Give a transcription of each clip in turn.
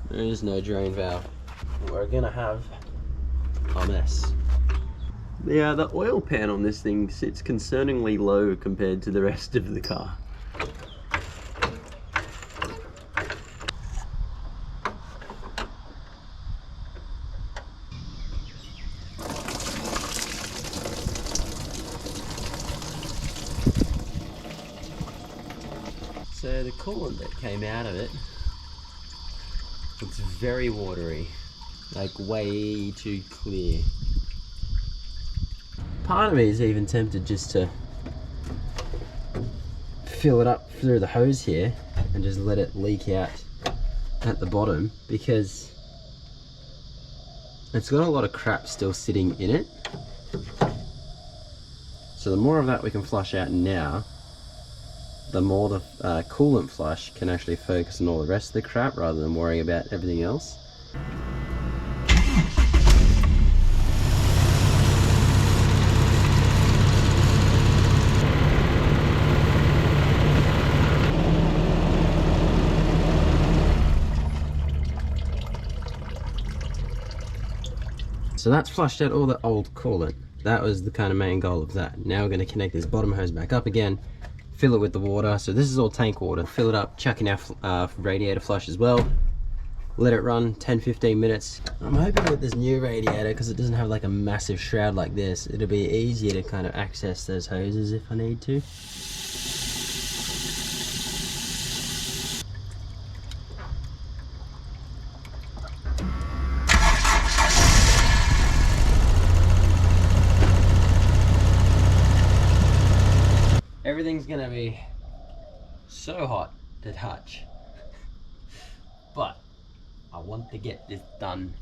There is no drain valve. We're gonna have a mess. Yeah, the oil pan on this thing sits concerningly low compared to the rest of the car. So the coolant that came out of it, it's very watery, like way too clear. Part of me is even tempted just to fill it up through the hose here and just let it leak out at the bottom, because it's got a lot of crap still sitting in it. So the more of that we can flush out now, the more the coolant flush can actually focus on all the rest of the crap rather than worrying about everything else. So that's flushed out all the old coolant. That was the kind of main goal of that. Now we're going to connect this bottom hose back up again, fill it with the water. So this is all tank water. Fill it up, chuck in our radiator flush as well. Let it run 10-15 minutes. I'm hoping with this new radiator, because it doesn't have like a massive shroud like this, it'll be easier to kind of access those hoses if I need to. Everything's gonna be so hot to touch, but I want to get this done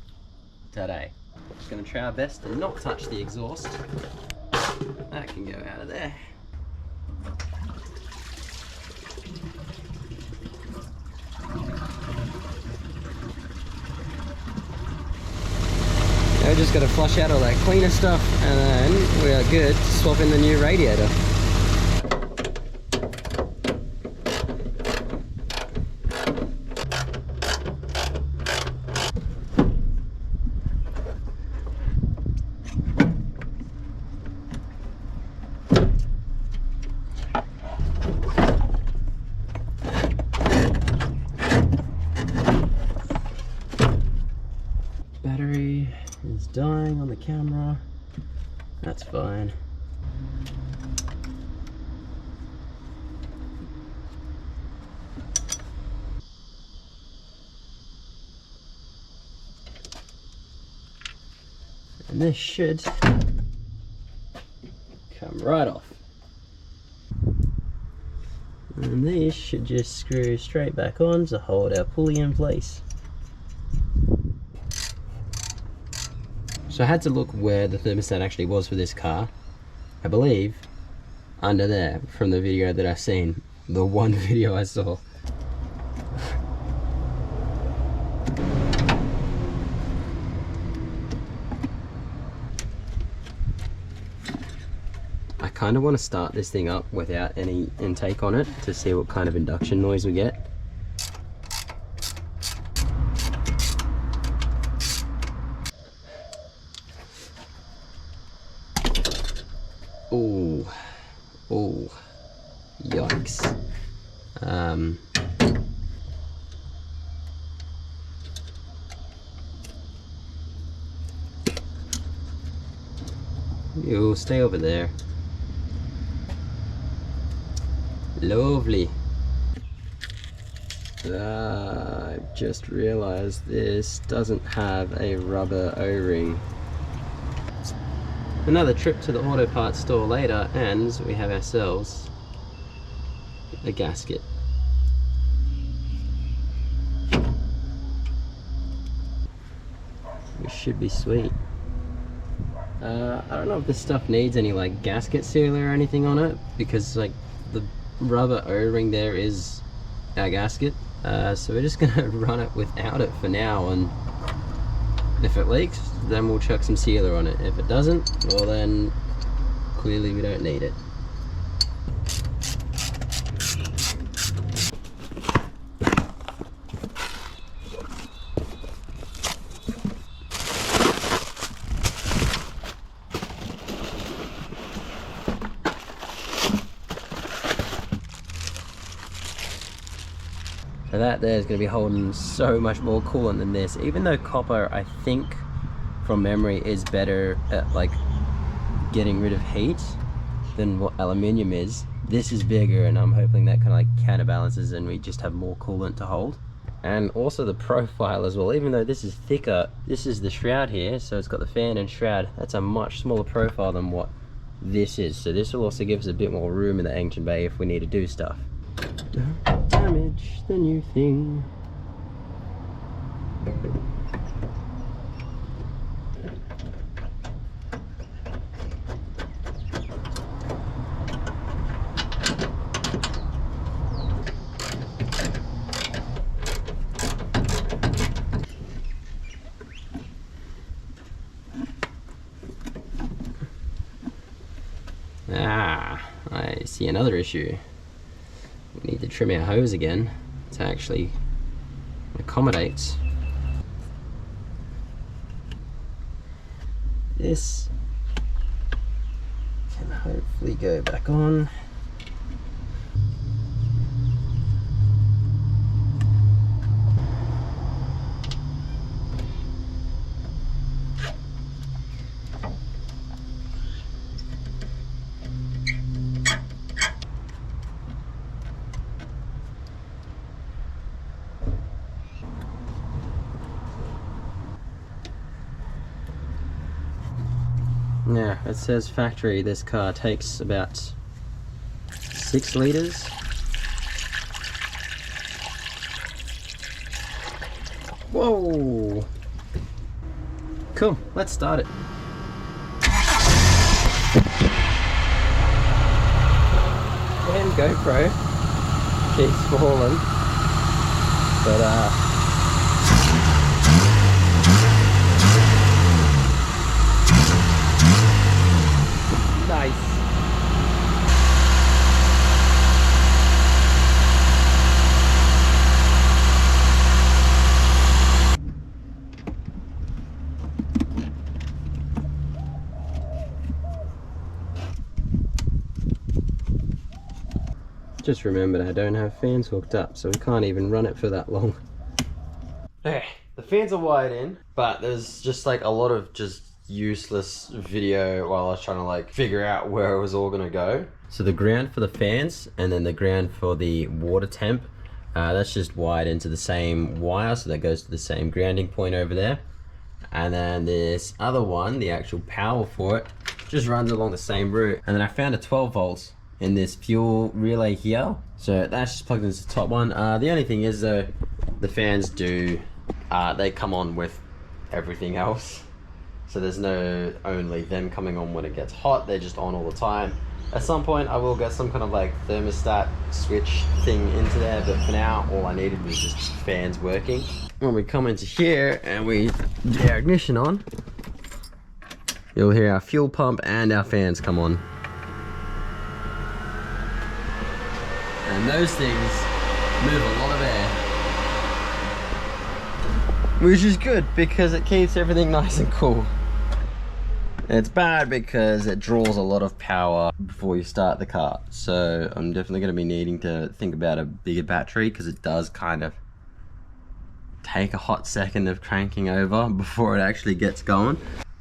today. Just gonna try our best to not touch the exhaust. That can go out of there. Now we just gotta flush out all that cleaner stuff, and then we are good to swap in the new radiator. Battery is dying on the camera. That's fine. And this should come right off. And these should just screw straight back on to hold our pulley in place. So I had to look where the thermostat actually was for this car. I believe under there from the video that I've seen, the one video I saw. I kind of want to start this thing up without any intake on it to see what kind of induction noise we get. Oh, oh, yikes. You'll stay over there. Lovely. I've just realized this doesn't have a rubber O-ring. Another trip to the auto parts store later, and we have ourselves a gasket. Which should be sweet. I don't know if this stuff needs any like gasket sealer or anything on it, because like the rubber O-ring there is our gasket. So we're just gonna run it without it for now, and if it leaks, then we'll chuck some sealer on it. If it doesn't, well then clearly we don't need it. And that there is going to be holding so much more coolant than this. Even though copper, I think, from memory, is better at like getting rid of heat than what aluminium is. This is bigger, and I'm hoping that kind of like counterbalances and we just have more coolant to hold. And also the profile as well. Even though this is thicker, this is the shroud here, so it's got the fan and shroud. That's a much smaller profile than what this is. So this will also give us a bit more room in the engine bay if we need to do stuff. Don't damage the new thing. Ah, I see another issue. We need to trim our hose again to actually accommodate this. Can hopefully go back on. Yeah, it says factory this car takes about 6 liters. Whoa! Cool, let's start it. And GoPro keeps falling, but nice. Just remembered I don't have fans hooked up, so we can't even run it for that long. Okay, the fans are wired in, but there's just like a lot of just useless video while I was trying to like figure out where it was all gonna go. So the ground for the fans and then the ground for the water temp, that's just wired into the same wire, so that goes to the same grounding point over there. And then this other one, the actual power for it, just runs along the same route. And then I found a 12 volts in this fuel relay here, so that's just plugged into the top one. The only thing is though, the fans do, they come on with everything else. So there's no only them coming on when it gets hot, they're just on all the time. At some point I will get some kind of like thermostat switch thing into there, but for now all I needed was just fans working. When we come into here and we get our ignition on, you'll hear our fuel pump and our fans come on. And those things move a lot of air, which is good because it keeps everything nice and cool. It's bad because it draws a lot of power before you start the car. So I'm definitely going to be needing to think about a bigger battery because it does kind of take a hot second of cranking over before it actually gets going.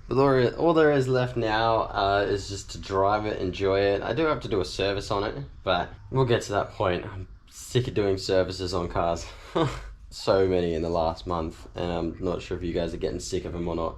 But all there is left now is just to drive it, enjoy it. I do have to do a service on it, but we'll get to that point. I'm sick of doing services on cars. So many in the last month, and I'm not sure if you guys are getting sick of them or not.